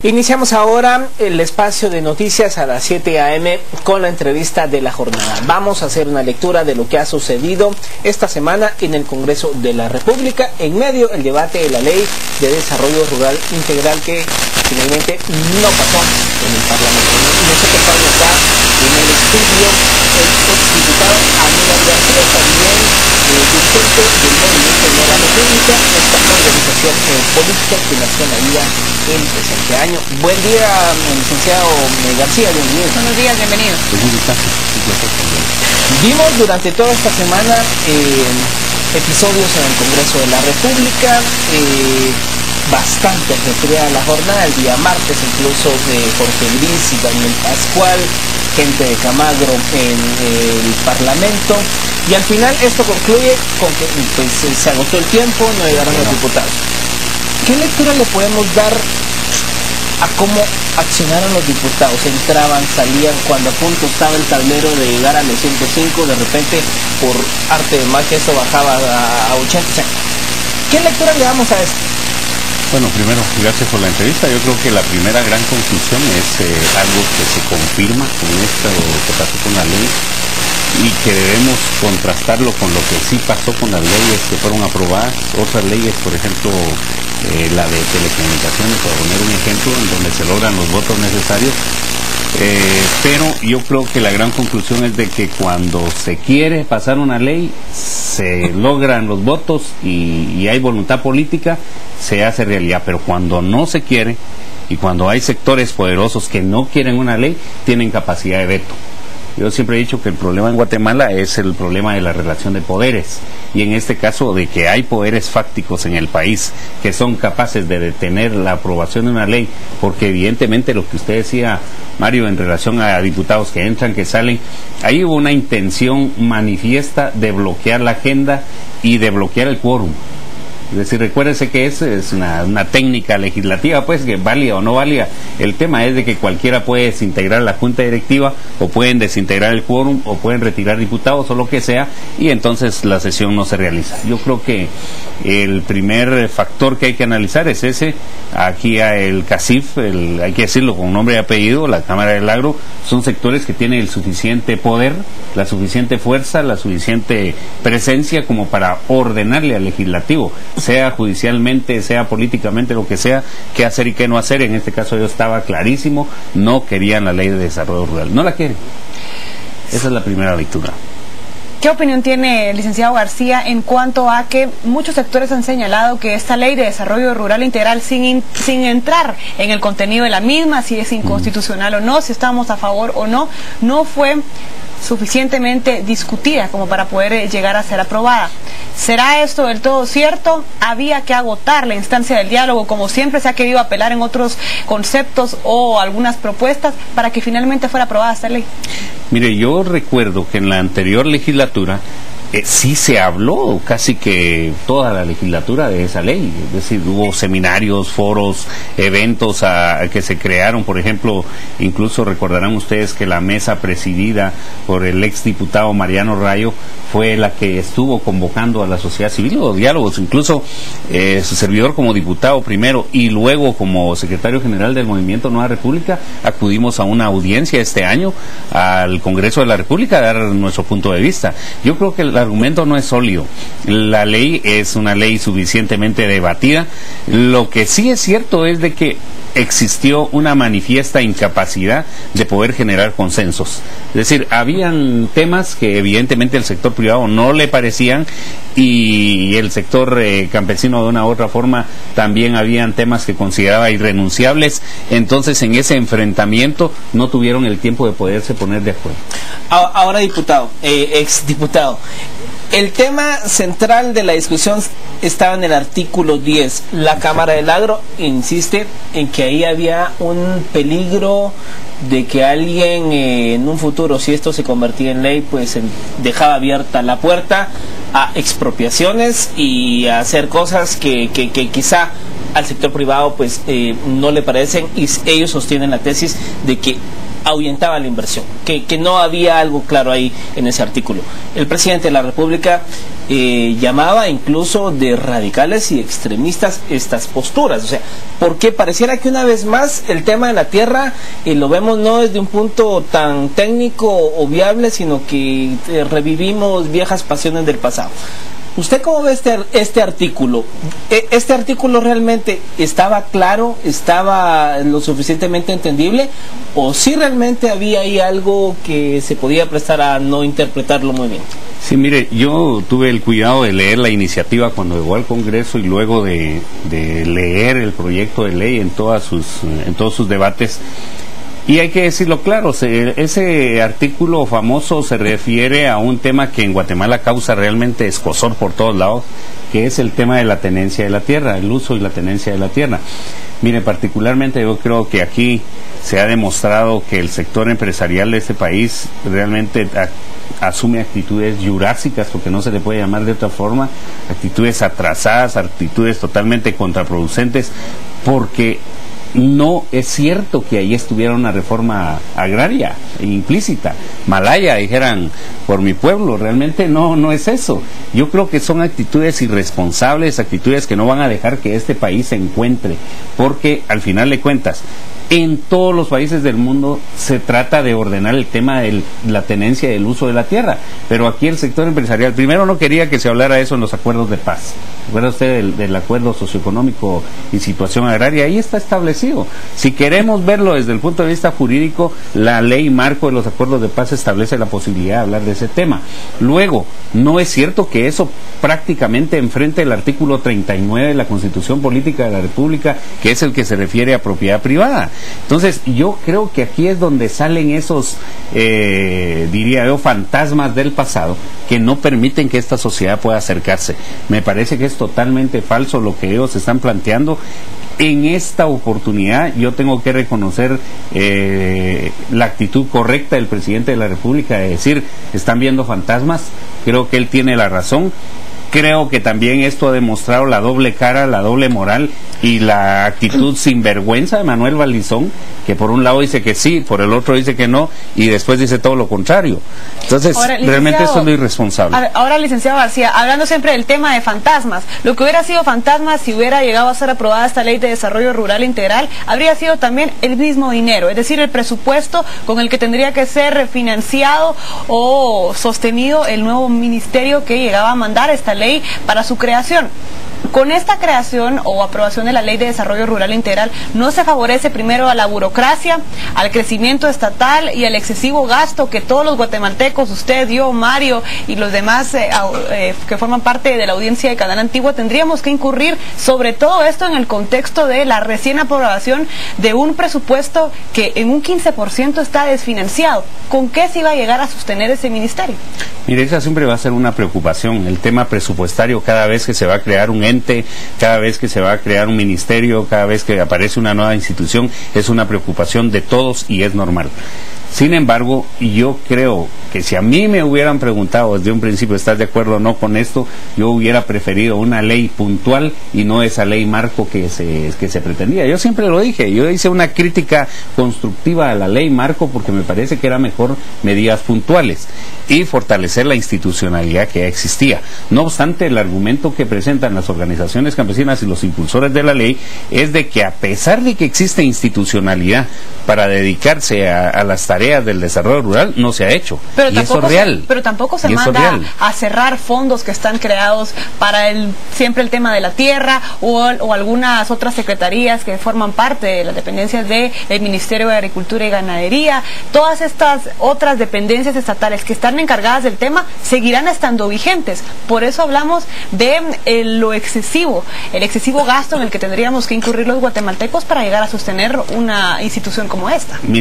Iniciamos ahora el espacio de noticias a las 7 a.m. con la entrevista de la jornada. Vamos a hacer una lectura de lo que ha sucedido esta semana en el Congreso de la República, en medio del debate de la Ley de Desarrollo Rural Integral que finalmente no pasó en el Parlamento. Nosotros estamos acá en el estudio el exdiputado Aníbal García, también dirigente del Movimiento de la República, esta organización política que nació en la vida el presente año. Buen día, licenciado García, bienvenido. Buenos días, bienvenido. Vimos durante toda esta semana episodios en el Congreso de la República, bastante ajetreada la jornada, el día martes incluso de Jorge Gris y Daniel Pascual, gente de Camagro en el Parlamento, y al final esto concluye con que pues, se agotó el tiempo, no llegaron los diputados. ¿Qué lectura le podemos dar a cómo accionaron los diputados? Entraban, salían, cuando a punto estaba el tablero de llegar a los 105, de repente por arte de magia esto bajaba a 80. O sea, ¿qué lectura le damos a esto? Bueno, primero, gracias por la entrevista. Yo creo que la primera gran conclusión es algo que se confirma con esto que pasó con la ley y que debemos contrastarlo con lo que sí pasó con las leyes que fueron aprobadas. Otras leyes, por ejemplo, la de telecomunicaciones, por poner un ejemplo, en donde se logran los votos necesarios. Pero yo creo que la gran conclusión es de que cuando se quiere pasar una ley, se logran los votos y hay voluntad política, se hace realidad. Pero cuando no se quiere y cuando hay sectores poderosos que no quieren una ley, tienen capacidad de veto. Yo siempre he dicho que el problema en Guatemala es el problema de la relación de poderes, y en este caso de que hay poderes fácticos en el país que son capaces de detener la aprobación de una ley, porque evidentemente lo que usted decía, Mario, en relación a diputados que entran, que salen, ahí hubo una intención manifiesta de bloquear la agenda y de bloquear el quórum. Es decir, recuérdense que es una técnica legislativa, pues, que válida o no válida. El tema es de que cualquiera puede desintegrar la junta directiva, o pueden desintegrar el quórum, o pueden retirar diputados, o lo que sea, y entonces la sesión no se realiza. Yo creo que el primer factor que hay que analizar es ese. Aquí el CACIF, hay que decirlo con nombre y apellido, la Cámara del Agro, son sectores que tienen el suficiente poder, la suficiente fuerza, la suficiente presencia como para ordenarle al legislativo, sea judicialmente, sea políticamente, lo que sea, qué hacer y qué no hacer. En este caso yo estaba clarísimo, no querían la ley de desarrollo rural, no la quieren. Esa es la primera lectura. ¿Qué opinión tiene el licenciado García en cuanto a que muchos sectores han señalado que esta ley de desarrollo rural integral, sin entrar en el contenido de la misma, si es inconstitucional o no, si estamos a favor o no, no fue suficientemente discutida como para poder llegar a ser aprobada? ¿Será esto del todo cierto? ¿Había que agotar la instancia del diálogo, como siempre se ha querido apelar en otros conceptos o algunas propuestas, para que finalmente fuera aprobada esta ley? Mire, yo recuerdo que en la anterior legislatura sí se habló casi que toda la legislatura de esa ley, es decir, hubo seminarios, foros, eventos que se crearon. Por ejemplo, incluso recordarán ustedes que la mesa presidida por el exdiputado Mariano Rayo fue la que estuvo convocando a la sociedad civil, los diálogos, incluso su servidor como diputado primero y luego como secretario general del Movimiento Nueva República, acudimos a una audiencia este año al Congreso de la República a dar nuestro punto de vista. Yo creo que el argumento no es sólido. La ley es una ley suficientemente debatida. Lo que sí es cierto es de que existió una manifiesta incapacidad de poder generar consensos. Es decir, habían temas que evidentemente el sector privado no le parecían, y el sector campesino de una u otra forma también habían temas que consideraba irrenunciables. Entonces en ese enfrentamiento no tuvieron el tiempo de poderse poner de acuerdo. Ahora, diputado, exdiputado, el tema central de la discusión estaba en el artículo 10. La Cámara del Agro insiste en que ahí había un peligro de que alguien en un futuro, si esto se convertía en ley, pues dejaba abierta la puerta a expropiaciones y a hacer cosas que quizá al sector privado pues no le parecen, y ellos sostienen la tesis de que ahuyentaba la inversión, que no había algo claro ahí en ese artículo. El presidente de la República llamaba incluso de radicales y extremistas estas posturas. O sea, porque pareciera que una vez más el tema de la tierra lo vemos no desde un punto tan técnico o viable, sino que revivimos viejas pasiones del pasado. ¿Usted cómo ve este artículo? ¿Este artículo realmente estaba claro, estaba lo suficientemente entendible, o si realmente había ahí algo que se podía prestar a no interpretarlo muy bien? Sí, mire, yo tuve el cuidado de leer la iniciativa cuando llegó al Congreso y luego de leer el proyecto de ley en todos sus debates. Y hay que decirlo claro, ese artículo famoso se refiere a un tema que en Guatemala causa realmente escozor por todos lados, que es el tema de la tenencia de la tierra, el uso y la tenencia de la tierra. Mire, particularmente yo creo que aquí se ha demostrado que el sector empresarial de este país realmente asume actitudes jurásicas, porque no se le puede llamar de otra forma, actitudes atrasadas, actitudes totalmente contraproducentes, porque no es cierto que ahí estuviera una reforma agraria implícita. Malaya, dijeran por mi pueblo, realmente no es eso. Yo creo que son actitudes irresponsables, actitudes que no van a dejar que este país se encuentre, porque al final de cuentas, en todos los países del mundo se trata de ordenar el tema de la tenencia y el uso de la tierra, pero aquí el sector empresarial primero no quería que se hablara eso en los acuerdos de paz. ¿Recuerda usted del acuerdo socioeconómico y situación agraria? Ahí está establecido. Si queremos verlo desde el punto de vista jurídico, la ley marco de los acuerdos de paz establece la posibilidad de hablar de ese tema. Luego, no es cierto que eso prácticamente enfrente el artículo 39 de la Constitución Política de la República, que es el que se refiere a propiedad privada. Entonces, yo creo que aquí es donde salen esos, diría yo, fantasmas del pasado que no permiten que esta sociedad pueda acercarse. Me parece que es totalmente falso lo que ellos están planteando. En esta oportunidad yo tengo que reconocer la actitud correcta del presidente de la República de decir, están viendo fantasmas. Creo que él tiene la razón. Creo que también esto ha demostrado la doble cara, la doble moral y la actitud sinvergüenza de Manuel Valdizón, que por un lado dice que sí, por el otro dice que no, y después dice todo lo contrario. Entonces, ahora, realmente esto es lo irresponsable. Ahora, licenciado García, hablando siempre del tema de fantasmas, lo que hubiera sido fantasma si hubiera llegado a ser aprobada esta ley de desarrollo rural integral, habría sido también el mismo dinero, es decir, el presupuesto con el que tendría que ser financiado o sostenido el nuevo ministerio que llegaba a mandar esta ley para su creación. Con esta creación o aprobación de la Ley de Desarrollo Rural Integral, ¿no se favorece primero a la burocracia, al crecimiento estatal y al excesivo gasto que todos los guatemaltecos, usted, yo, Mario y los demás que forman parte de la audiencia de Canal Antigua, tendríamos que incurrir, sobre todo esto en el contexto de la recién aprobación de un presupuesto que en un 15% está desfinanciado? ¿Con qué se iba a llegar a sostener ese ministerio? Mire, esa siempre va a ser una preocupación, el tema presupuestario, cada vez que se va a crear un ente, cada vez que se va a crear un ministerio, cada vez que aparece una nueva institución, es una preocupación de todos y es normal. Sin embargo, yo creo que si a mí me hubieran preguntado desde un principio, ¿estás de acuerdo o no con esto?, yo hubiera preferido una ley puntual y no esa ley marco que se pretendía. Yo siempre lo dije, yo hice una crítica constructiva a la ley marco porque me parece que era mejor medidas puntuales y fortalecer la institucionalidad que ya existía. No obstante, el argumento que presentan las organizaciones campesinas y los impulsores de la ley es de que a pesar de que existe institucionalidad para dedicarse a las tareas del desarrollo rural, no se ha hecho. Pero tampoco se manda a cerrar fondos que están creados para siempre el tema de la tierra o algunas otras secretarías que forman parte de las dependencias del Ministerio de Agricultura y Ganadería. Todas estas otras dependencias estatales que están encargadas del tema seguirán estando vigentes. Por eso hablamos de el excesivo gasto en el que tendríamos que incurrir los guatemaltecos para llegar a sostener una institución como esta.